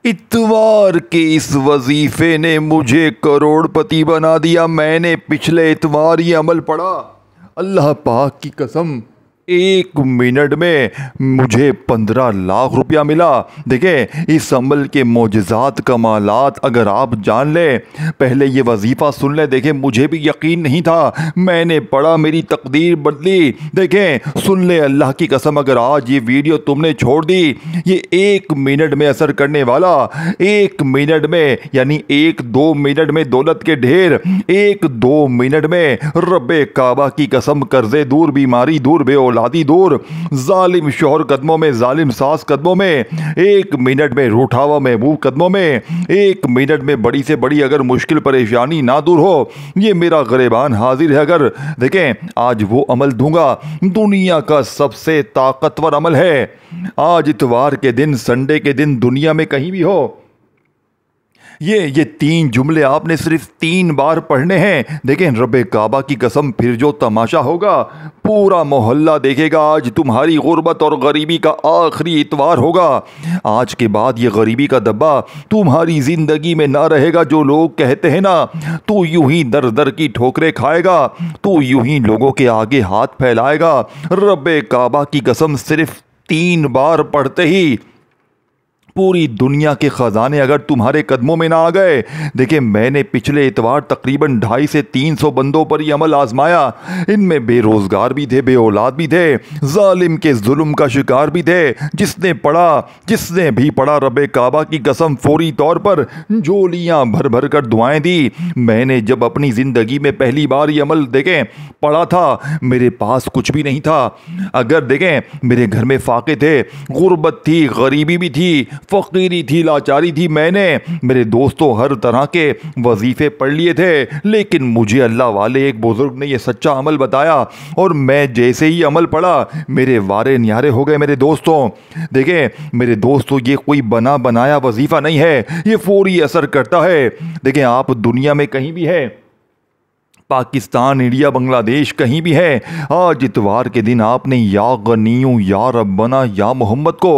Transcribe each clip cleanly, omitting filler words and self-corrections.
इतवार के इस वजीफे ने मुझे करोड़पति बना दिया। मैंने पिछले इतवार ये अमल पढ़ा, अल्लाह पाक की कसम 1 मिनट में मुझे 15 लाख रुपया मिला। देखें इस अमल के मोजज़ात कमालात अगर आप जान लें, पहले ये वजीफ़ा सुन लें। देखें मुझे भी यकीन नहीं था, मैंने पढ़ा, मेरी तकदीर बदली। देखें सुन ले, अल्लाह की कसम अगर आज ये वीडियो तुमने छोड़ दी, ये 1 मिनट में असर करने वाला, 1 मिनट में यानी 1-2 मिनट में दौलत के ढेर, 1-2 मिनट में रब्बे काबा की कसम कर्जे दूर, बीमारी दूर, औलादी दूर, जालिम शोहर कदमों में, जालिम सास कदमों में, 1 मिनट में रूठावा महबूब कदमों में, 1 मिनट में बड़ी से बड़ी अगर मुश्किल परेशानी ना दूर हो, ये मेरा ग़रीबान हाजिर है। अगर देखें आज वो अमल दूंगा, दुनिया का सबसे ताकतवर अमल है। आज इतवार के दिन, संडे के दिन, दुनिया में कहीं भी हो, ये 3 जुमले आपने सिर्फ 3 बार पढ़ने हैं। देखें रब्बे काबा की कसम फिर जो तमाशा होगा, पूरा मोहल्ला देखेगा। आज तुम्हारी गुर्बत और गरीबी का आखिरी इतवार होगा। आज के बाद ये गरीबी का दब्बा तुम्हारी ज़िंदगी में ना रहेगा। जो लोग कहते हैं ना, तू यूं ही दर दर की ठोकरें खाएगा, तू यूं ही लोगों के आगे हाथ फैलाएगा। रब्बे काबा की कसम सिर्फ 3 बार पढ़ते ही पूरी दुनिया के ख़जाने अगर तुम्हारे कदमों में ना आ गए। देखिए मैंने पिछले इतवार तकरीबन 250 से 300 बंदों पर यह अमल आजमाया। इनमें बेरोज़गार भी थे, बे औलाद भी थे, जालिम के जुल्म का शिकार भी थे। जिसने भी पढ़ा रब्बे काबा की कसम फौरी तौर पर झोलियाँ भर भर कर दुआएं दी। मैंने जब अपनी ज़िंदगी में पहली बार ये अमल देखें पढ़ा था, मेरे पास कुछ भी नहीं था। अगर देखें मेरे घर में फाके थे, गुर्बत थी, गरीबी भी थी, फ़कीरी थी, लाचारी थी। मैंने मेरे दोस्तों हर तरह के वजीफ़े पढ़ लिए थे, लेकिन मुझे अल्लाह वाले एक बुज़ुर्ग ने यह सच्चा अमल बताया और मैं जैसे ही अमल पढ़ा मेरे वारे न्यारे हो गए। मेरे दोस्तों देखें, मेरे दोस्तों ये कोई बना बनाया वजीफ़ा नहीं है, ये फौरी असर करता है। देखें आप दुनिया में कहीं भी है, पाकिस्तान, इंडिया, बांग्लादेश, कहीं भी है, आज इतवार के दिन आपने या गनियों, या रब्बना, या मोहम्मद को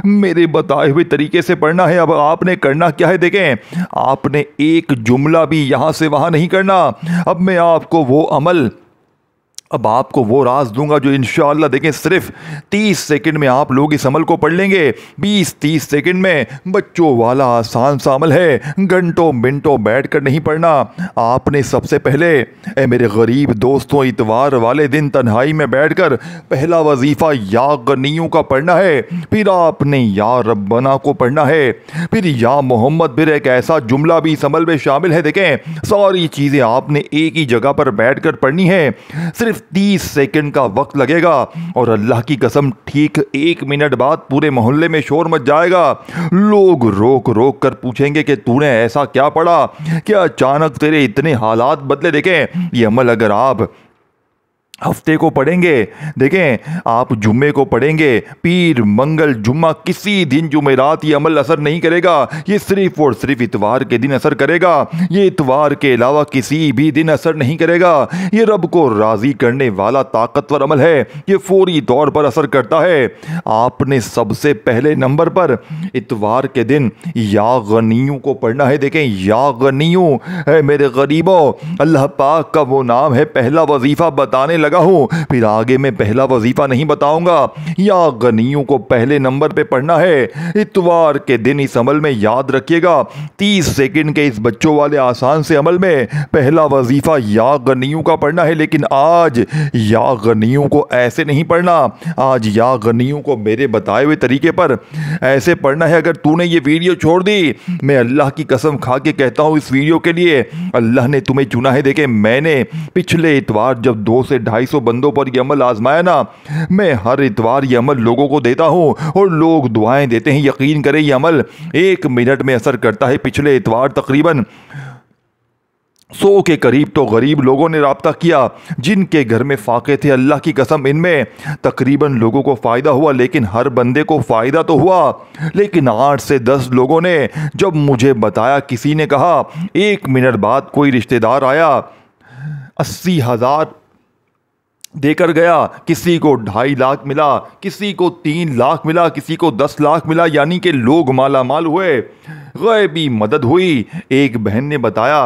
मेरे बताए हुए तरीके से पढ़ना है। अब आपने करना क्या है, देखें आपने एक जुमला भी यहाँ से वहाँ नहीं करना। अब मैं आपको वो अमल, अब आपको वो राज दूंगा जो इंशाअल्लाह देखें सिर्फ 30 सेकंड में आप लोग इस अमल को पढ़ लेंगे। 20-30 सेकंड में बच्चों वाला आसान सा अमल है, घंटों मिनटों बैठकर नहीं पढ़ना। आपने सबसे पहले मेरे गरीब दोस्तों इतवार वाले दिन तन्हाई में बैठकर पहला वजीफ़ा या गनियों का पढ़ना है, फिर आपने या रब्बना को पढ़ना है, फिर या मोहम्मद, फिर एक ऐसा जुमला भी इस अमल में शामिल है। देखें सारी चीज़ें आपने एक ही जगह पर बैठकर पढ़नी है। सिर्फ 30 सेकंड का वक्त लगेगा और अल्लाह की कसम ठीक 1 मिनट बाद पूरे मोहल्ले में शोर मच जाएगा। लोग रोक रोक कर पूछेंगे कि तूने ऐसा क्या पढ़ा, क्या अचानक तेरे इतने हालात बदले। देखें ये अमल अगर आप हफ्ते को पढ़ेंगे, देखें आप जुम्मे को पढ़ेंगे, पीर, मंगल, जुम्मा, किसी दिन जुमेरात ये अमल असर नहीं करेगा। ये सिर्फ और सिर्फ इतवार के दिन असर करेगा। ये इतवार के अलावा किसी भी दिन असर नहीं करेगा। ये रब को राज़ी करने वाला ताकतवर अमल है, ये फौरी तौर पर असर करता है। आपने सबसे पहले नंबर पर इतवार के दिन या गनियों को पढ़ना है। देखें या गनियों है मेरे गरीबों, अल्लाह पाक का वो नाम है। पहला वजीफ़ा बताने लगा हूं, फिर आगे मैं पहला वजीफा नहीं बताऊंगा। या गनियों को पहले नंबर पे पढ़ना है इतवार के दिन। इस अमल में याद रखिएगा 30 सेकंड के इस बच्चों वाले आसान से अमल में पहला वजीफा या गनियों का पढ़ना है। लेकिन आज या गनियों को ऐसे नहीं पढ़ना, आज या गनियों को मेरे बताए हुए तरीके पर ऐसे पढ़ना है। अगर तूने ये वीडियो छोड़ दी, मैं अल्लाह की कसम खा के कहता हूं इस वीडियो के लिए अल्लाह ने तुम्हें चुना है। देखे मैंने पिछले इतवार जब 2 से 250 बंदों पर यह अमल आजमाया ना, मैं हर इतवार यह अमल लोगों को देता हूं और लोग दुआएं देते हैं। यकीन करें यह अमल 1 मिनट में असर करता है। पिछले इतवार तकरीबन 100 के करीब तो गरीब लोगों ने राब्ता किया जिनके घर में फाके थे। अल्लाह की कसम इनमें तकरीबन लोगों को फ़ायदा हुआ, लेकिन हर बंदे को फ़ायदा तो हुआ, लेकिन 8 से 10 लोगों ने जब मुझे बताया, किसी ने कहा 1 मिनट बाद कोई रिश्तेदार आया, 80,000 देकर गया, किसी को 2.5 लाख मिला, किसी को 3 लाख मिला, किसी को 10 लाख मिला, यानी कि लोग माला माल हुए, गैबी मदद हुई। एक बहन ने बताया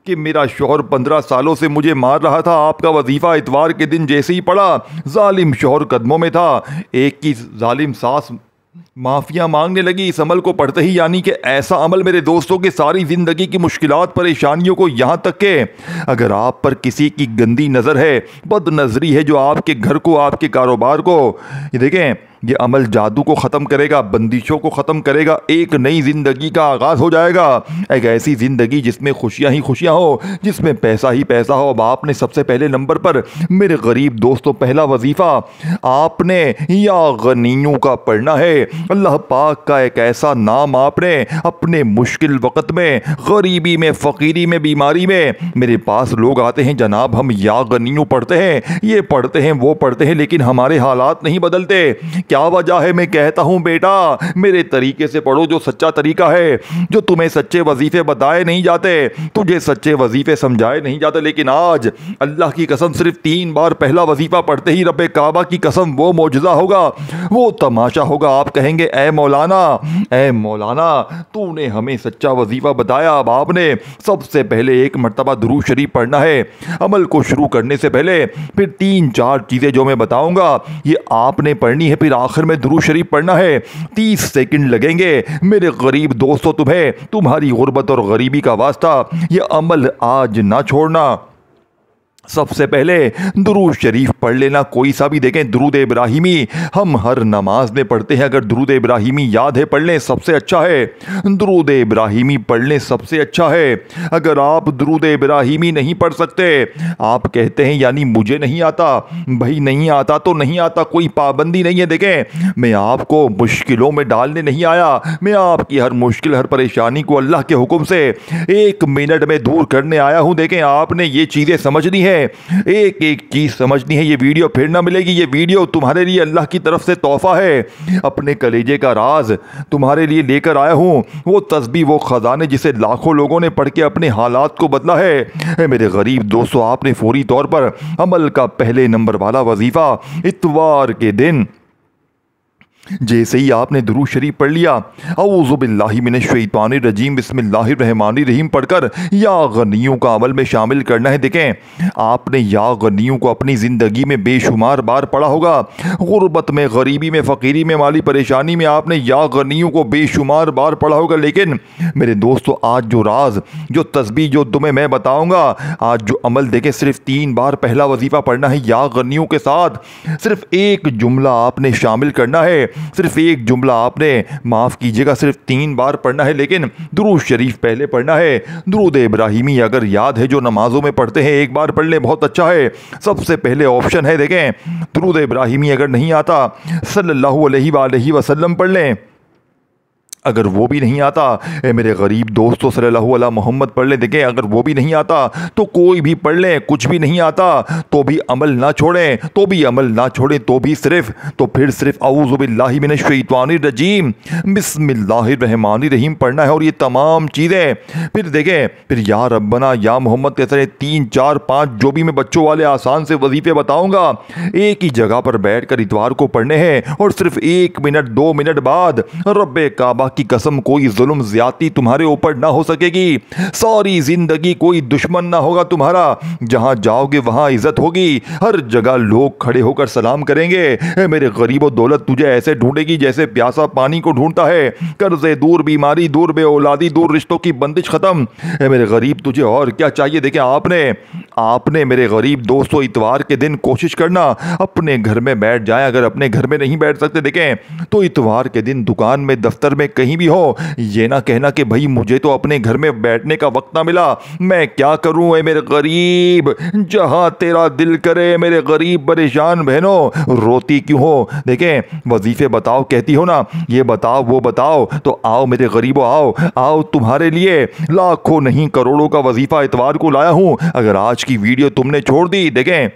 कि मेरा शौहर 15 सालों से मुझे मार रहा था, आपका वजीफ़ा इतवार के दिन जैसे ही पड़ा, जालिम शौहर कदमों में था। एक की जालिम सास माफिया मांगने लगी इस अमल को पढ़ते ही, यानी कि ऐसा अमल मेरे दोस्तों की सारी ज़िंदगी की मुश्किलात परेशानियों को यहाँ तक के अगर आप पर किसी की गंदी नज़र है, बद नज़री है, जो आपके घर को, आपके कारोबार को, ये देखें, ये अमल जादू को ख़त्म करेगा, बंदिशों को ख़त्म करेगा, एक नई ज़िंदगी का आगाज़ हो जाएगा, एक ऐसी ज़िंदगी जिसमें खुशियाँ ही खुशियाँ हो, जिसमें पैसा ही पैसा हो। अब आपने सबसे पहले नंबर पर मेरे गरीब दोस्तों पहला वजीफ़ा आपने या गनीयों का पढ़ना है। अल्लाह पाक का एक ऐसा नाम आपने अपने मुश्किल वक़्त में, गरीबी में, फ़कीरी में, बीमारी में, मेरे पास लोग आते हैं, जनाब हम या गनीयों पढ़ते हैं, ये पढ़ते हैं, वो पढ़ते हैं, लेकिन हमारे हालात नहीं बदलते। क्या वजह है? मैं कहता हूं बेटा, मेरे तरीके से पढ़ो, जो सच्चा तरीका है, जो तुम्हें सच्चे वजीफे बताए नहीं जाते, तुझे सच्चे वजीफे समझाए नहीं जाते। लेकिन आज अल्लाह की कसम सिर्फ 3 बार पहला वजीफा पढ़ते ही रब्बे काबा की कसम वो मौजज़ा होगा, वो तमाशा होगा। आप कहेंगे ए मौलाना तूने हमें सच्चा वजीफा बताया, अब आपने सबसे पहले एक मर्तबा दुरूद शरीफ पढ़ना है। अमल को शुरू करने से पहले फिर 3-4 चीज़ें जो मैं बताऊंगा ये आपने पढ़नी है, फिर आखिर में दुरूद शरीफ पढ़ना है। 30 सेकंड लगेंगे मेरे गरीब दोस्तों, तुम्हें तुम्हारी गुर्बत और गरीबी का वास्ता, ये अमल आज ना छोड़ना। सबसे पहले दुरूद शरीफ पढ़ लेना, कोई सा भी देखें, दुरूद इब्राहिमी हम हर नमाज में पढ़ते हैं, अगर दुरूद इब्राहिमी याद है पढ़ लें सबसे अच्छा है, दुरूद इब्राहिमी पढ़ लें सबसे अच्छा है। अगर आप दुरूद इब्राहिमी नहीं पढ़ सकते, आप कहते हैं यानी मुझे नहीं आता, भाई नहीं आता तो नहीं आता, कोई पाबंदी नहीं है। देखें, मैं आपको मुश्किलों में डालने नहीं आया, मैं आपकी हर मुश्किल, हर परेशानी को अल्लाह के हुक्म से 1 मिनट में दूर करने आया हूं। देखें, आपने ये चीज़ें समझनी है, एक एक चीज समझनी है। ये वीडियो फिर ना मिलेगी, ये वीडियो तुम्हारे लिए अल्लाह की तरफ से तोहफा है। अपने कलेजे का राज तुम्हारे लिए लेकर आया हूं, वो तस्बीह, वो खजाने जिसे लाखों लोगों ने पढ़ के अपने हालात को बदला है। मेरे गरीब दोस्तों, आपने फौरी तौर पर अमल का पहले नंबर वाला वजीफा इतवार के दिन जैसे ही आपने दुरूद शरीफ पढ़ लिया, औज़ु बिल्लाहि मिनश शैतानिर रजीम बिस्मिल्लाहिर्रहमानिर रहीम पढ़कर या गनियों का अमल में शामिल करना है। देखें, आपने या गनियों को अपनी ज़िंदगी में बेशुमार बार पढ़ा होगा, गुर्बत में, गरीबी में, फ़कीरी में, माली परेशानी में आपने या गनियों को बेशुमार बार पढ़ा होगा। लेकिन मेरे दोस्तों, आज जो राज, जो तस्बीह जो तुम्हें मैं बताऊँगा, आज जो अमल, देखें, सिर्फ 3 बार पहला वजीफ़ा पढ़ना है या गनियों के साथ, सिर्फ एक जुमला आपने शामिल करना है, सिर्फ एक जुमला आपने, माफ़ कीजिएगा, सिर्फ 3 बार पढ़ना है। लेकिन दुरूद शरीफ पहले पढ़ना है। दुरूद इब्राहिमी अगर याद है, जो नमाजों में पढ़ते हैं, एक बार पढ़ लें, बहुत अच्छा है। सबसे पहले ऑप्शन है, देखें, दुरूद इब्राहिमी अगर नहीं आता, सल्लल्लाहु अलैहि वसल्लम पढ़ लें। अगर वो भी नहीं आता, मेरे गरीब दोस्तों, सल्लल्लाहु अलैहि मोहम्मद पढ़ लें। देखें, अगर वो भी नहीं आता तो कोई भी पढ़ लें, कुछ भी नहीं आता तो भी अमल ना छोड़ें, तो भी अमल ना छोड़ें, तो भी सिर्फ, तो फिर सिर्फ औज़ु बिल्लाहि मिनश शैतानिर रजीम बिस्मिल्लाहिर्रहमानिर रहीम पढ़ना है। और ये तमाम चीज़ें फिर देखें, फिर या रब्बना, या मोहम्मद के तरह 3, 4, 5 जो भी मैं बच्चों वाले आसान से वजीफे बताऊंगा, एक ही जगह पर बैठकर इतवार को पढ़ने हैं। और सिर्फ 1 मिनट 2 मिनट बाद रब्बे काबा की कसम कोई जुल्म ज्यादती तुम्हारे ऊपर ना हो सकेगी, सारी जिंदगी कोई दुश्मन ना होगा तुम्हारा, जहां जाओगे वहां इज्जत होगी, हर जगह लोग खड़े होकर सलाम करेंगे। मेरे गरीबो, दौलत तुझे ऐसे ढूंढेगी जैसे प्यासा पानी को ढूंढता है, कर्जे दूर, बीमारी दूर, बेऔलादी दूर, रिश्तों की बंदिश खत्म। मेरे गरीब, तुझे और क्या चाहिए? देखें, आपने मेरे गरीब दोस्तों इतवार के दिन कोशिश करना अपने घर में बैठ जाए। अगर अपने घर में नहीं बैठ सकते, देखें, तो इतवार के दिन दुकान में, दफ्तर में, कहीं भी हो, ये ना कहना कि भाई मुझे तो अपने घर में बैठने का वक्त ना मिला, मैं क्या करूं। मेरे गरीब, जहां तेरा दिल करे, मेरे गरीब परेशान बहनों, रोती क्यों हो? देखें, वजीफे बताओ कहती हो ना, ये बताओ वो बताओ, तो आओ मेरे गरीबों, आओ तुम्हारे लिए लाखों नहीं करोड़ों का वजीफा इतवार को लाया हूं। अगर आज की वीडियो तुमने छोड़ दी, देखें,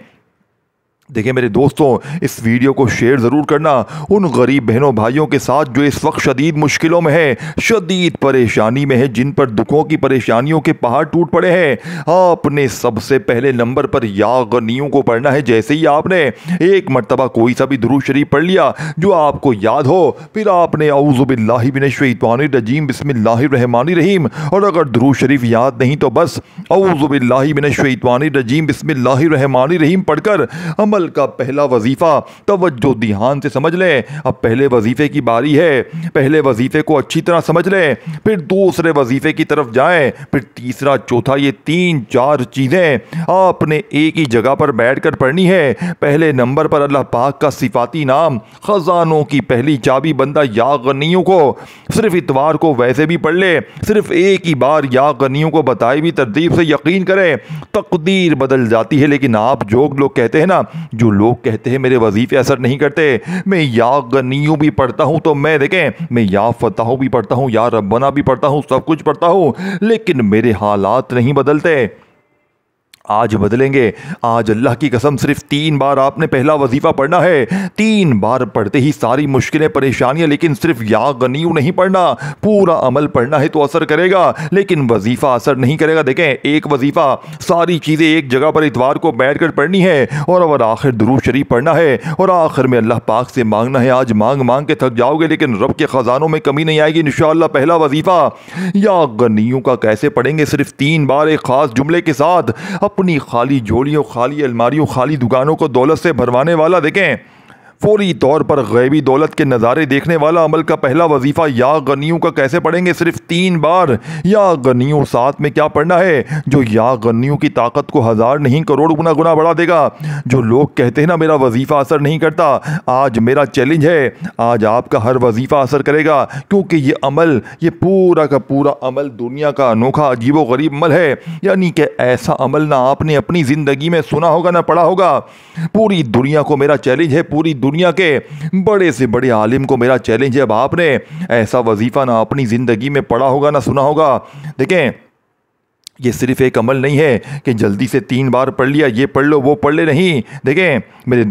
देखिए मेरे दोस्तों, इस वीडियो को शेयर ज़रूर करना उन गरीब बहनों भाइयों के साथ जो इस वक्त शदीद मुश्किलों में है, शदीद परेशानी में है, जिन पर दुखों की परेशानियों के पहाड़ टूट पड़े हैं। आपने सबसे पहले नंबर पर या गनियों को पढ़ना है। जैसे ही आपने एक मर्तबा कोई सा भी दुरूद शरीफ पढ़ लिया जो आपको याद हो, फिर आपने औज़ु बिल्लाहि मिनश शैतानिर रजीम बिस्मिल्लाहिर रहमानिर रहीम, और अगर दुरूद शरीफ याद नहीं तो बस औज़ु बिल्लाहि मिनश शैतानिर रजीम बिस्मिल्लाहिर रहमानिर रहीम पढ़कर अमल का पहला वजीफा तवज्जो ध्यान से समझ लें। अब पहले वजीफे की बारी है, पहले वजीफे को अच्छी तरह समझ लें, फिर दूसरे वजीफे की तरफ जाएं, फिर तीसरा चौथा, ये 3-4 चीजें आपने एक ही जगह पर बैठकर पढ़नी है। पहले नंबर पर अल्लाह पाक का सिफाती नाम, खजानों की पहली चाबी बंदा या गनियों को सिर्फ इतवार को वैसे भी पढ़ ले, सिर्फ एक ही बार या गनियों को बताई भी तरतीब से यकीन करें, तकदीर बदल जाती है। लेकिन आप जो लोग कहते हैं ना, जो लोग कहते हैं मेरे वजीफे असर नहीं करते, मैं या गनियों भी पढ़ता हूं, तो मैं देखें, मैं या फताह भी पढ़ता हूं, या रब्बना भी पढ़ता हूं, सब कुछ पढ़ता हूं, लेकिन मेरे हालात नहीं बदलते। आज बदलेंगे। आज अल्लाह की कसम सिर्फ 3 बार आपने पहला वजीफा पढ़ना है। 3 बार पढ़ते ही सारी मुश्किलें परेशानियां, लेकिन सिर्फ या गनियू नहीं पढ़ना, पूरा अमल पढ़ना है तो असर करेगा, लेकिन वजीफा असर नहीं करेगा। देखें, एक वजीफा सारी चीज़ें एक जगह पर इतवार को बैठकर पढ़नी है, और आखिर दुरूद शरीफ पढ़ना है, और आखिर में अल्लाह पाक से मांगना है। आज मांग मांग के थक जाओगे, लेकिन रब के ख़जानों में कमी नहीं आएगी इंशाअल्लाह। पहला वजीफा या गनियू का कैसे पढ़ेंगे? सिर्फ 3 बार एक ख़ास जुमले के साथ अपनी खाली झोलियों, खाली अलमारियों, खाली दुकानों को दौलत से भरवाने वाला, देखें फौरी तौर पर गैबी दौलत के नज़ारे देखने वाला अमल का पहला वजीफा या गनियों का कैसे पढ़ेंगे? सिर्फ 3 बार या गनियों। साथ में क्या पढ़ना है जो या गनियों की ताकत को 1000 नहीं करोड़ गुना गुना बढ़ा देगा। जो लोग कहते हैं ना मेरा वजीफा असर नहीं करता, आज मेरा चैलेंज है, आज आपका हर वजीफा असर करेगा, क्योंकि ये अमल, ये पूरा का पूरा अमल दुनिया का अनोखा अजीबो गरीब अमल है। यानी कि ऐसा अमल ना आपने अपनी ज़िंदगी में सुना होगा ना पढ़ा होगा। पूरी दुनिया को मेरा चैलेंज है, पूरी दुनिया के बड़े से बड़े आलिम को मेरा चैलेंज है। अब आपने ऐसा वजीफा ना अपनी ज़िंदगी में पढ़ा होगा ना सुना होगा। देखें, ये सिर्फ एक अमल नहीं है कि जल्दी से 3 बार पढ़ लिया, ये पढ़ लो वो पढ़ ले, नहीं। देखें मेरे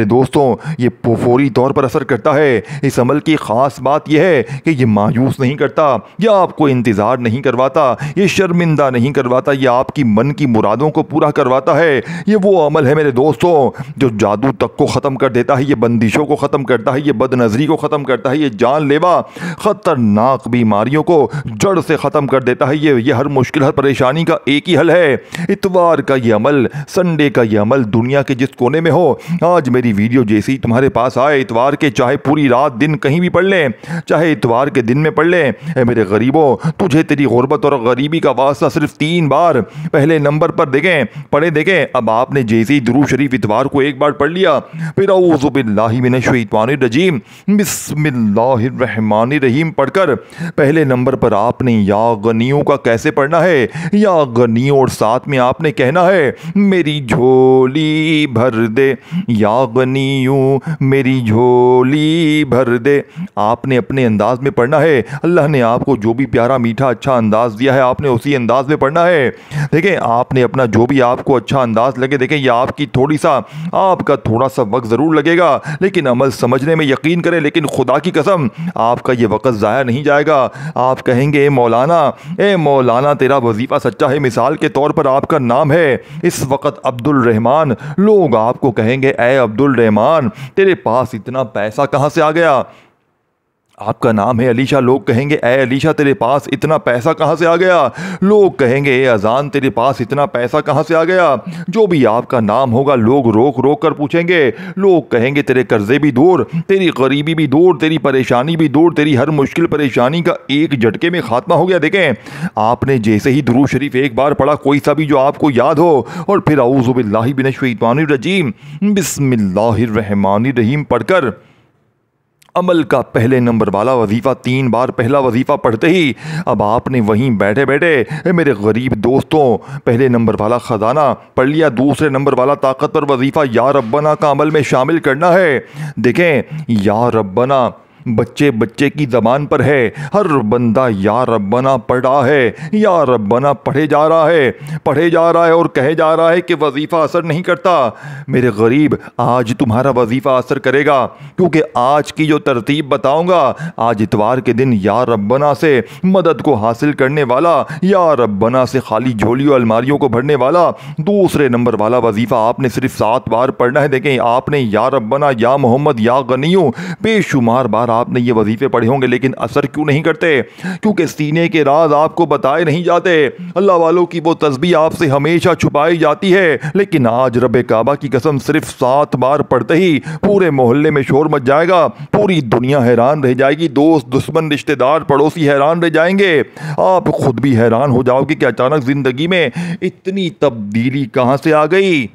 दोस्तों, ये फौरी तौर पर असर करता है। इस अमल की ख़ास बात यह है कि ये मायूस नहीं करता, या आपको इंतज़ार नहीं करवाता, ये शर्मिंदा नहीं करवाता, ये आपकी मन की मुरादों को पूरा करवाता है। ये वो अमल है मेरे दोस्तों जो जादू तक को ख़त्म कर देता है, ये बंदिशों को ख़त्म करता है, ये बदनज़री को ख़त्म करता है, ये जानलेवा ख़तरनाक बीमारियों को जड़ से ख़त्म कर देता है। ये हर मुश्किल, हर परेशानी का एक ही हल है, इतवार का ये अमल, संडे का ये अमल। दुनिया के जिस कोने में हो, आज मेरी वीडियो जैसे ही तुम्हारे पास आए, इतवार के चाहे पूरी रात दिन कहीं भी पढ़ लें, चाहे इतवार के दिन में पढ़ लें। मेरे गरीबों, तुझे तेरी गुर्बत और गरीबी का वास्ता सिर्फ 3 बार पहले नंबर पर पढ़े देखें। अब आपने जैसे ही दुरूद शरीफ इतवार को एक बार पढ़ लिया, फिर औज़ु बिल्लाहि मिनश शैतानिर रजीम बिस्मिल्लाहिर रहमानिर रहीम पढ़कर पहले नंबर पर आपने या गनियों का कैसे पढ़ना है? या गनियों, और साथ में आपने कहना है मेरी झोली भर दे, या गनियों मेरी झोली भर दे। आपने अपने अंदाज में पढ़ना है। अल्लाह ने आपको जो भी प्यारा मीठा अच्छा अंदाज दिया है, आपने उसी अंदाज में पढ़ना है। देखें, आपने अपना जो भी आपको अच्छा अंदाज लगे, देखें ये आपका थोड़ा सा वक्त ज़रूर लगेगा, लेकिन अमल समझने में यकीन करें। लेकिन खुदा की कसम आपका ये वक्त ज़ाया नहीं जाएगा। आप कहेंगे ए मौलाना तेरा वजीफ़ा सच्चा है। मिसाल के तौर पर आपका नाम है इस वक्त अब्दुल रहमान, लोग आपको कहेंगे ए अब्दुल रहमान तेरे पास इतना पैसा कहाँ से आ गया? आपका नाम है अलीशा, लोग कहेंगे ए अलीशा तेरे पास इतना पैसा कहाँ से आ गया? लोग कहेंगे ए अजान तेरे पास इतना पैसा कहाँ से आ गया? जो भी आपका नाम होगा लोग रोक रोक कर पूछेंगे। लोग कहेंगे तेरे कर्जे भी दूर, तेरी गरीबी भी दूर, तेरी परेशानी भी दूर, तेरी हर मुश्किल परेशानी का एक झटके में खात्मा हो गया। देखें, आपने जैसे ही दुरूद शरीफ एक बार पढ़ा, कोई सा भी जो आपको याद हो, और फिर औज़ु बिल्लाहि मिनश शैतानिर रजीम बिस्मिल्लाहिर रहमानिर रहीम पढ़कर अमल का पहले नंबर वाला वजीफ़ा 3 बार पहला वजीफ़ा पढ़ते ही अब आपने वहीं बैठे बैठे मेरे गरीब दोस्तों पहले नंबर वाला ख़जाना पढ़ लिया। दूसरे नंबर वाला ताकतवर वजीफ़ा या रब्बना का अमल में शामिल करना है। देखें, या रब्बना बच्चे बच्चे की ज़बान पर है। हर बंदा या रब्बना पढ़ रहा है, या रब्बना पढ़े जा रहा है और कहे जा रहा है कि वजीफ़ा असर नहीं करता। मेरे गरीब, आज तुम्हारा वजीफ़ा असर करेगा, क्योंकि आज की जो तरतीब बताऊंगा, आज इतवार के दिन या रब्बना से मदद को हासिल करने वाला, या रब्बना से खाली झोलियों अलमारियों को भरने वाला दूसरे नंबर वाला वजीफ़ा आपने सिर्फ 7 बार पढ़ना है। देखें, आपने या रब्बना, या मोहम्मद, या गनियों बेशुमार बार आपने ये वजीफ़े पढ़े होंगे, लेकिन असर क्यों नहीं करते? क्योंकि सीने के राज आपको बताए नहीं जाते। अल्लाह वालों की वो तस्बीह आपसे हमेशा छुपाई जाती है, लेकिन आज रब काबा की कसम सिर्फ 7 बार पढ़ते ही पूरे मोहल्ले में शोर मच जाएगा, पूरी दुनिया हैरान रह जाएगी, दोस्त दुश्मन रिश्तेदार पड़ोसी हैरान रह जाएंगे, आप खुद भी हैरान हो जाओगे कि अचानक जिंदगी में इतनी तब्दीली कहां से आ गई।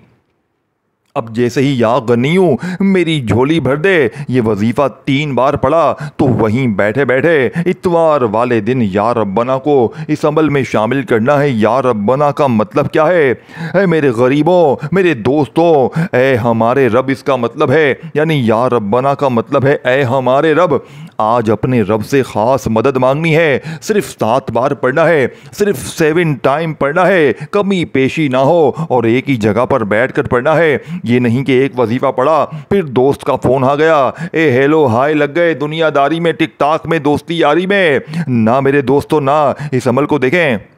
अब जैसे ही या गनियों मेरी झोली भर दे, ये वजीफ़ा 3 बार पढ़ा तो वहीं बैठे बैठे इतवार वाले दिन या रब्बना को इस अमल में शामिल करना है। या रब्बना का मतलब क्या है? ऐ मेरे गरीबों, मेरे दोस्तों, ऐ हमारे रब इसका मतलब है, यानी या रब्बना का मतलब है ऐ हमारे रब। आज अपने रब से ख़ास मदद मांगनी है, सिर्फ 7 बार पढ़ना है, सिर्फ 7 टाइम पढ़ना है, कमी पेशी ना हो और एक ही जगह पर बैठ कर पढ़ना है। ये नहीं कि एक वजीफ़ा पढ़ा फिर दोस्त का फ़ोन आ गया, ए हेलो हाय लग गए दुनियादारी में, टिक टाक में, दोस्ती यारी में। ना मेरे दोस्तों, ना, इस अमल को देखें।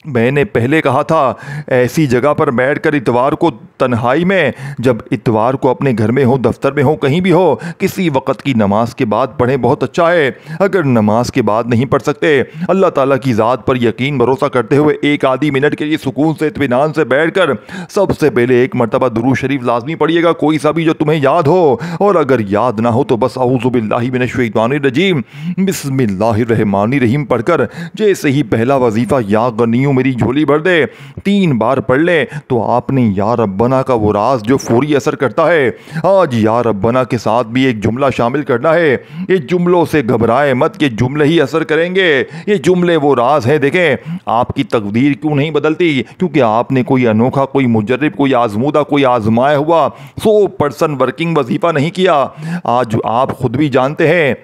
मैंने पहले कहा था, ऐसी जगह पर बैठकर इतवार को तन्हाई में, जब इतवार को अपने घर में हो, दफ्तर में हो, कहीं भी हो, किसी वक़्त की नमाज के बाद पढ़ें, बहुत अच्छा है। अगर नमाज के बाद नहीं पढ़ सकते, अल्लाह ताला की ज़ात पर यकीन भरोसा करते हुए एक आधी मिनट के लिए सुकून से इत्मीनान से बैठकर सबसे पहले एक मरतबा दुरूद शरीफ लाजमी पढ़िएगा, कोई सा भी जो तुम्हें याद हो, और अगर याद ना हो तो बस औज़ु बिल्लाहि मिनश शैतानिर रजीम बिस्मिल्लाहिर रहमानिर रहीम पढ़कर जैसे ही पहला वजीफ़ा या गनियों मेरी झोली भर दे 3 बार पढ़ ले, तो आपने या रब्बना का वो राज जो फौरी असर करता है, आज या रब्बना के साथ भी एक जुमला शामिल करना है। ये जुमलों से घबराए मत, के जुमले ही असर करेंगे, ये जुमले वो राज हैं। देखें, आपकी तकदीर क्यों नहीं बदलती? क्योंकि आपने कोई अनोखा, कोई मुजर्रिब, कोई आजमूदा, कोई आजमाया हुआ 100% वर्किंग वजीफा नहीं किया। आज आप खुद भी जानते हैं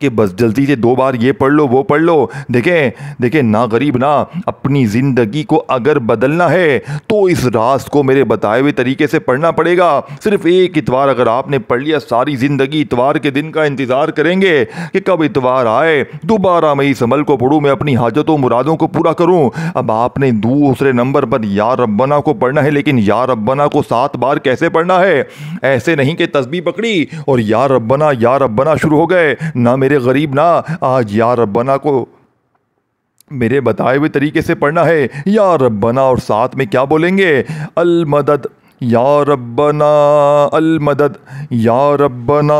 कि बस जल्दी से 2 बार ये पढ़ लो, वो पढ़ लो। देखें ना गरीब ना, अपनी ज़िंदगी को अगर बदलना है तो इस राज को मेरे बताए हुए तरीके से पढ़ना पड़ेगा। सिर्फ एक इतवार अगर आपने पढ़ लिया, सारी ज़िंदगी इतवार के दिन का इंतज़ार करेंगे कि कब इतवार आए, दोबारा मैं इस अमल को पढ़ूँ, मैं अपनी हाजतों मुरादों को पूरा करूँ। अब आपने दूसरे नंबर पर या रब्बना को पढ़ना है, लेकिन या रब्बना को 7 बार कैसे पढ़ना है? ऐसे नहीं कि तस्बीह पकड़ी और या रब्बना शुरू हो गए। ना मेरे गरीब ना, आज या रब्बना को मेरे बताए हुए तरीके से पढ़ना है। या रब्बना और साथ में क्या बोलेंगे? अल मदद, या रब्बना अल मदद, या रब्बना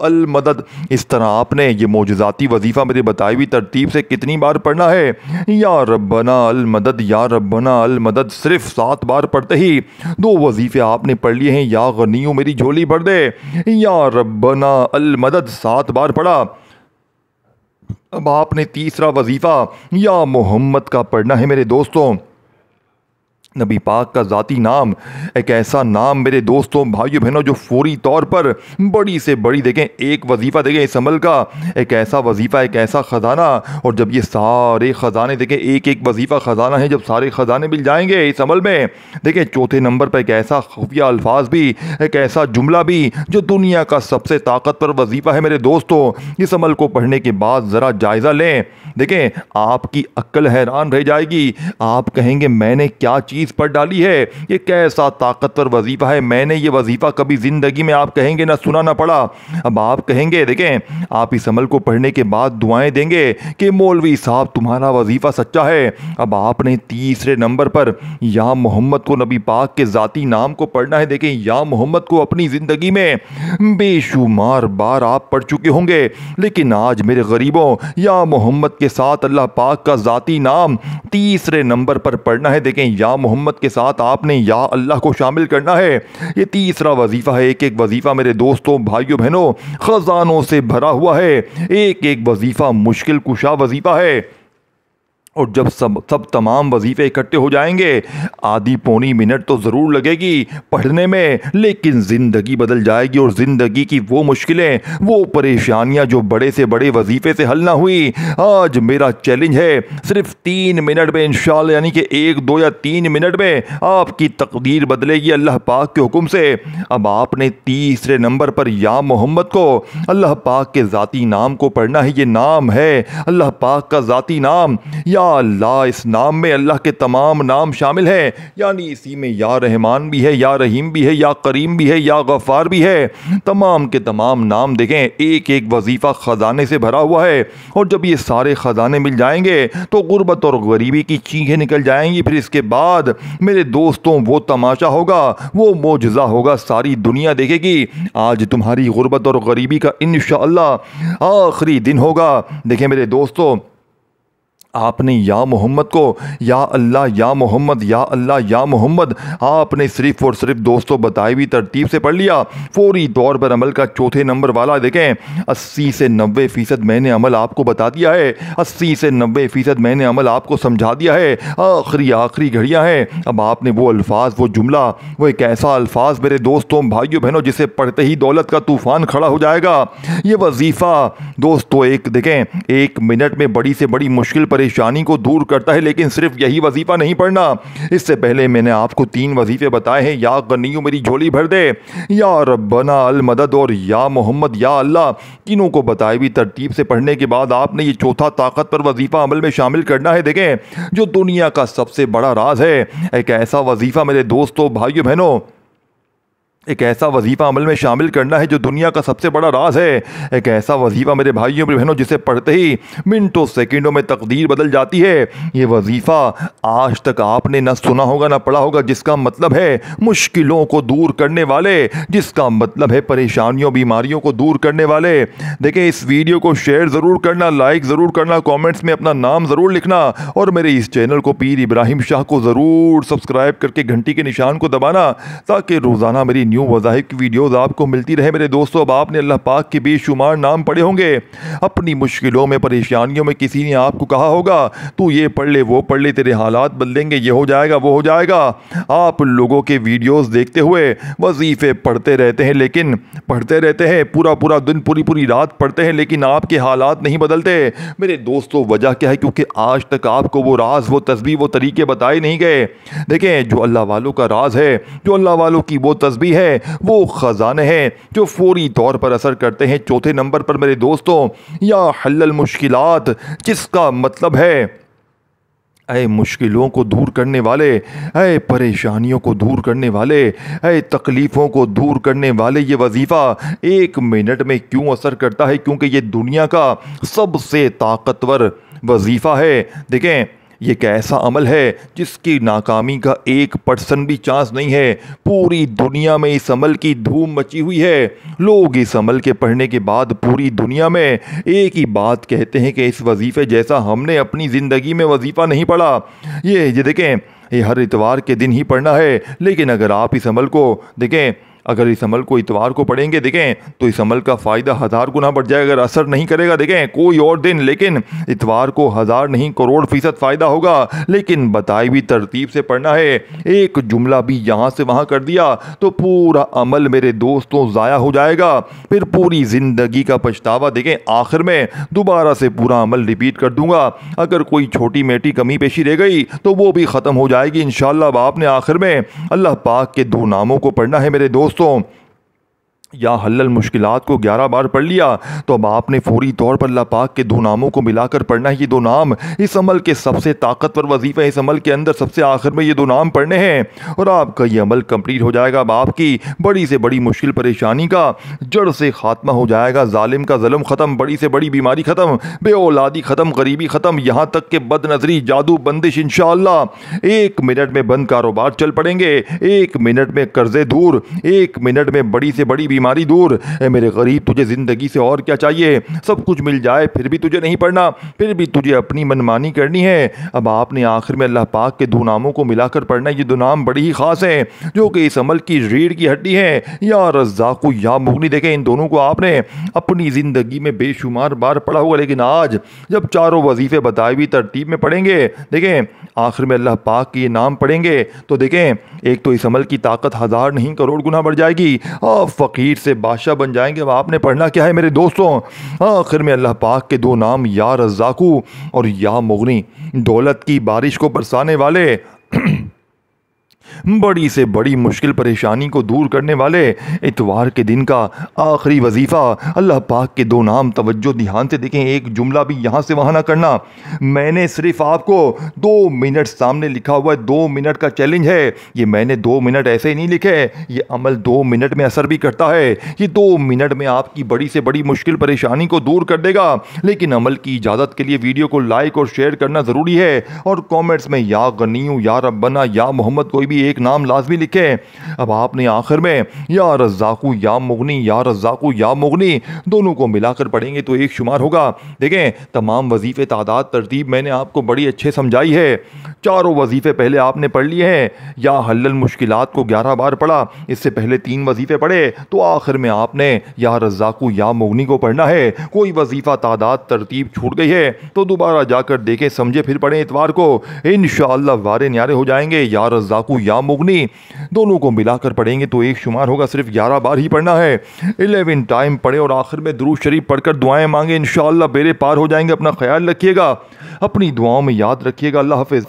अल मदद। इस तरह आपने ये मोजज़ाती वजीफ़ा मेरे बताई हुई तरतीब से कितनी बार पढ़ना है? या रब्बना अल मदद, या रब्बना अल मदद। सिर्फ 7 बार पढ़ते ही 2 वजीफ़े आपने पढ़ लिए हैं। या गनियों मेरी झोली भर दे, या रब्बना अल मदद 7 बार पढ़ा। अब आपने तीसरा वजीफ़ा या मोहम्मद का पढ़ना है। मेरे दोस्तों, नबी पाक का ज़ाती नाम एक ऐसा नाम मेरे दोस्तों, भाइयों बहनों, जो फौरी तौर पर बड़ी से बड़ी, देखें, एक वजीफ़ा, देखें इस अमल का एक ऐसा वजीफ़ा, एक ऐसा ख़जाना, और जब ये सारे ख़जाने, देखें एक एक वजीफ़ा ख़जाना है, जब सारे ख़जाने मिल जाएंगे इस अमल में, देखें चौथे नंबर पर एक ऐसा खुफिया अल्फाज भी, एक ऐसा जुमला भी जो दुनिया का सबसे ताकतवर वजीफ़ा है। मेरे दोस्तों, इस अमल को पढ़ने के बाद ज़रा जायज़ा लें। देखें, आपकी अक्ल हैरान रह जाएगी। आप कहेंगे मैंने क्या चीज़ पढ़ डाली है, ये कैसा ताकतवर वजीफा है, मैंने ये वजीफा कभी जिंदगी में, आप कहेंगे, ना सुना ना पढ़ा। अब आप कहेंगे, देखें, आप इस अमल को पढ़ने के बाद दुआएं देंगे कि मौलवी साहब तुम्हारा वजीफा सच्चा है। अब आपने तीसरे नंबर पर या मोहम्मद को, नबी पाक के ज़ाती नाम को पढ़ना है। देखें, या मोहम्मद को अपनी ज़िंदगी में बेशुमार बार आप पढ़ चुके होंगे, लेकिन आज मेरे गरीबों, या मोहम्मद के साथ अल्लाह पाक का ज़ाती नाम तीसरे नंबर पर पढ़ना है। देखें, या मोहम्मद के साथ आपने या अल्लाह को शामिल करना है। ये तीसरा वजीफा है। एक एक वजीफा मेरे दोस्तों, भाइयों बहनों, खजानों से भरा हुआ है। एक एक वजीफा मुश्किल कुशा वजीफा है। और जब सब तमाम वजीफ़े इकट्ठे हो जाएंगे, आधी पौनी मिनट तो ज़रूर लगेगी पढ़ने में, लेकिन ज़िंदगी बदल जाएगी। और ज़िंदगी की वो मुश्किलें, वो परेशानियां जो बड़े से बड़े वजीफ़े से हल ना हुई, आज मेरा चैलेंज है सिर्फ 3 मिनट में इंशाअल्लाह, यानी कि 1, 2 या 3 मिनट में आपकी तकदीर बदलेगी अल्लाह पाक के हुक्म से। अब आपने तीसरे नंबर पर या मोहम्मद को, अल्लाह पाक के ज़ाती नाम को पढ़ना है। ये नाम है अल्लाह पाक का ज़ाती नाम, या अल्लाह। इस नाम में अल्लाह के तमाम नाम शामिल हैं, यानी इसी में या रहमान भी है, या रहीम भी है, या करीम भी है, या गफ़ार भी है। तमाम के तमाम नाम देखें, एक एक वजीफ़ा ख़जाने से भरा हुआ है। और जब ये सारे ख़जाने मिल जाएंगे तो गुर्बत और गरीबी की चीखें निकल जाएंगी। फिर इसके बाद मेरे दोस्तों वो तमाशा होगा, वो मोजज़ा होगा, सारी दुनिया देखेगी। आज तुम्हारी गुर्बत और गरीबी का इंशाअल्लाह आखिरी दिन होगा। देखें मेरे दोस्तों, आपने या मोहम्मद को, या अल्लाह या मोहम्मद, या अल्लाह या मोहम्मद, आपने सिर्फ और सिर्फ दोस्तों बताई हुई तरतीब से पढ़ लिया। फौरी तौर पर अमल का चौथे नंबर वाला देखें, 80 से 90% मैंने अमल आपको बता दिया है, 80 से 90% मैंने अमल आपको समझा दिया है। आखिरी घड़ियाँ हैं। अब आपने वो अल्फाज, वो जुमला, वो एक ऐसा अल्फाज मेरे दोस्तों भाइयों बहनों जिसे पढ़ते ही दौलत का तूफ़ान खड़ा हो जाएगा। ये वजीफ़ा दोस्तों एक देखें, 1 मिनट में बड़ी से बड़ी मुश्किल परेशानी को दूर करता है। लेकिन सिर्फ यही वजीफा नहीं पढ़ना, इससे पहले मैंने आपको 3 वजीफे बताए हैं। या गनियो मेरी झोली भर दे, या रब्बना अल मदद, और या मोहम्मद या अल्लाह। तीनों को बताई हुई तरतीब से पढ़ने के बाद आपने ये चौथा ताकतवर वजीफा अमल में शामिल करना है। देखें, जो दुनिया का सबसे बड़ा राज है, एक ऐसा वजीफा मेरे दोस्तों भाइयों बहनों, एक ऐसा वजीफ़ा अमल में शामिल करना है जो दुनिया का सबसे बड़ा राज है। एक ऐसा वजीफ़ा मेरे भाइयों बहनों जिसे पढ़ते ही मिनटों सेकंडों में तकदीर बदल जाती है। ये वजीफ़ा आज तक आपने ना सुना होगा ना पढ़ा होगा, जिसका मतलब है मुश्किलों को दूर करने वाले, जिसका मतलब है परेशानियों बीमारियों को दूर करने वाले। देखें, इस वीडियो को शेयर ज़रूर करना, लाइक ज़रूर करना, कॉमेंट्स में अपना नाम ज़रूर लिखना, और मेरे इस चैनल को पीर इब्राहिम शाह को ज़रूर सब्सक्राइब करके घंटी के निशान को दबाना, ताकि रोज़ाना मेरी न्यू वज़ाइफ की वीडियोस आपको मिलती रहे। मेरे दोस्तों, अब आपने अल्लाह पाक के बेशुमार नाम पढ़े होंगे। अपनी मुश्किलों में, परेशानियों में किसी ने आपको कहा होगा तू ये पढ़ ले, वो पढ़ ले, तेरे हालात बदलेंगे, ये हो जाएगा, वो हो जाएगा। आप लोगों के वीडियोस देखते हुए वजीफ़े पढ़ते रहते हैं, लेकिन पढ़ते रहते हैं पूरा दिन, पूरी रात पढ़ते हैं, लेकिन आपके हालात नहीं बदलते। मेरे दोस्तों, वजह क्या है? क्योंकि आज तक आपको वो राज, वो तस्बीह, वो तरीके बताए नहीं गए। देखें, जो अल्लाह वालों का राज है, जो अल्लाह वालों की वो तस्बीह है, वो खजाने हैं जो फौरी तौर पर असर करते हैं। चौथे नंबर पर मेरे दोस्तों, या हल्लल मुश्किलात, जिसका मतलब है ऐ मुश्किलों को दूर करने वाले, ऐ परेशानियों को दूर करने वाले, ऐ तकलीफ़ों को दूर करने वाले। ये वजीफ़ा 1 मिनट में क्यों असर करता है? क्योंकि ये दुनिया का सबसे ताकतवर वजीफ़ा है। देखें, ये एक ऐसा अमल है जिसकी नाकामी का 1% भी चांस नहीं है। पूरी दुनिया में इस अमल की धूम मची हुई है। लोग इस अमल के पढ़ने के बाद पूरी दुनिया में एक ही बात कहते हैं कि इस वजीफ़े जैसा हमने अपनी ज़िंदगी में वजीफ़ा नहीं पढ़ा। ये देखें, ये हर इतवार के दिन ही पढ़ना है। लेकिन अगर आप इस अमल को देखें, अगर इस अमल को इतवार को पढ़ेंगे देखें, तो इस अमल का फ़ायदा 1000 गुना बढ़ जाएगा। अगर असर नहीं करेगा देखें कोई और दिन, लेकिन इतवार को 1000 नहीं करोड़% फ़ायदा होगा। लेकिन बताई हुई तरतीब से पढ़ना है। एक जुमला भी यहाँ से वहाँ कर दिया तो पूरा अमल मेरे दोस्तों ज़ाया हो जाएगा, फिर पूरी ज़िंदगी का पछतावा। देखें, आखिर में दोबारा से पूरा अमल रिपीट कर दूंगा। अगर कोई छोटी मोटी कमी पेशी रह गई तो वो भी ख़त्म हो जाएगी इंशाअल्लाह। अब आपने आखिर में अल्लाह पाक के 2 नामों को पढ़ना है मेरे दोस्तों। या हल्लल मुश्किलात को 11 बार पढ़ लिया तो अब आपने फौरी तौर पर अल्लाह पाक के 2 नामों को मिलाकर पढ़ना है। ये 2 नाम इस अमल के सबसे ताकतवर वजीफ़ा है। इस अमल के अंदर सबसे आखिर में ये 2 नाम पढ़ने हैं और आपका ये अमल कंप्लीट हो जाएगा। अब आपकी बड़ी से बड़ी मुश्किल परेशानी का जड़ से खात्मा हो जाएगा। जालिम का ज़ुल्म ख़त्म, बड़ी से बड़ी बीमारी ख़त्म, बेऔलादी ख़त्म, गरीबी ख़त्म, यहाँ तक के बदनज़री, जादू, बंदिश इंशाअल्लाह 1 मिनट में बंद कारोबार चल पड़ेंगे। 1 मिनट में कर्ज़े दूर, 1 मिनट में बड़ी से बड़ी बीमारी दूर। ए मेरे गरीब, तुझे ज़िंदगी से और क्या चाहिए? सब कुछ मिल जाए फिर भी तुझे नहीं पढ़ना, फिर भी तुझे अपनी मनमानी करनी है। अब आपने आखिर में अल्लाह पाक के दो नामों को मिलाकर पढ़ना। ये दो नाम बड़ी ही ख़ास हैं जो कि इस अमल की रीढ़ की हड्डी है, या रज़्ज़ाक़ु या मुग़नी। देखें, इन दोनों को आपने अपनी ज़िंदगी में बेशुमार बार पढ़ा होगा, लेकिन आज जब चारों वजीफ़े बताई हुई तरतीब में पढ़ेंगे, देखें आखिर में अल्लाह पाक के ये नाम पढ़ेंगे तो देखें, एक तो इस अमल की ताकत हज़ार नहीं करोड़ गुना बढ़ जाएगी। आप फ़कीर से बादशाह बन जाएंगे। अब आपने पढ़ना क्या है मेरे दोस्तों? आखिर में अल्लाह पाक के दो नाम, या रज़्ज़ाक़ु और या मुग़नी, दौलत की बारिश को बरसाने वाले, बड़ी से बड़ी मुश्किल परेशानी को दूर करने वाले। इतवार के दिन का आखिरी वजीफ़ा, अल्लाह पाक के दो नाम। तवज्जो ध्यान से देखें, एक जुमला भी यहाँ से वहाँ ना करना। मैंने सिर्फ आपको 2 मिनट, सामने लिखा हुआ है 2 मिनट का चैलेंज है, ये मैंने 2 मिनट ऐसे ही नहीं लिखे, ये अमल 2 मिनट में असर भी करता है। ये 2 मिनट में आपकी बड़ी से बड़ी मुश्किल परेशानी को दूर कर देगा। लेकिन अमल की इजाज़त के लिए वीडियो को लाइक और शेयर करना ज़रूरी है, और कॉमेंट्स में या गनीयू, या रब्बना, या मोहम्मद कोई भी एक नाम लाजमी लिखे। अब आपने आखिर में या रज़्ज़ाक़ु या मुग़नी, या रज़्ज़ाक़ु या मुग़नी दोनों को मिलाकर पढ़ेंगे तो एक शुमार होगा। देखें, तमाम वजीफ़े, तादाद, तरतीब मैंने आपको बड़ी अच्छे समझाई है। चारों वजीफ़े पहले आपने पढ़ लिए हैं। या हल्लल मुश्किलात को 11 बार पढ़ा, इससे पहले 3 वजीफ़े पढ़े, तो आखिर में आपने या रज़्ज़ाक़ु या मुग़नी को पढ़ना है। कोई वजीफ़ा, तादाद, तरतीब छूट गई है तो दोबारा जाकर देखें, समझे, फिर पढ़ें। इतवार को इंशाअल्लाह वारे न्यारे हो जाएंगे। या रज़्ज़ाक़ु या मुग़नी दोनों को मिलाकर पढ़ेंगे तो एक शुमार होगा। सिर्फ 11 बार ही पढ़ना है। 11 टाइम पढ़े और आखिर में दुरूद शरीफ पढ़कर दुआएं मांगे, इंशाअल्लाह बेड़े पार हो जाएंगे। अपना ख्याल रखिएगा, अपनी दुआओं में याद रखिएगा। अल्लाह हाफ़िज़।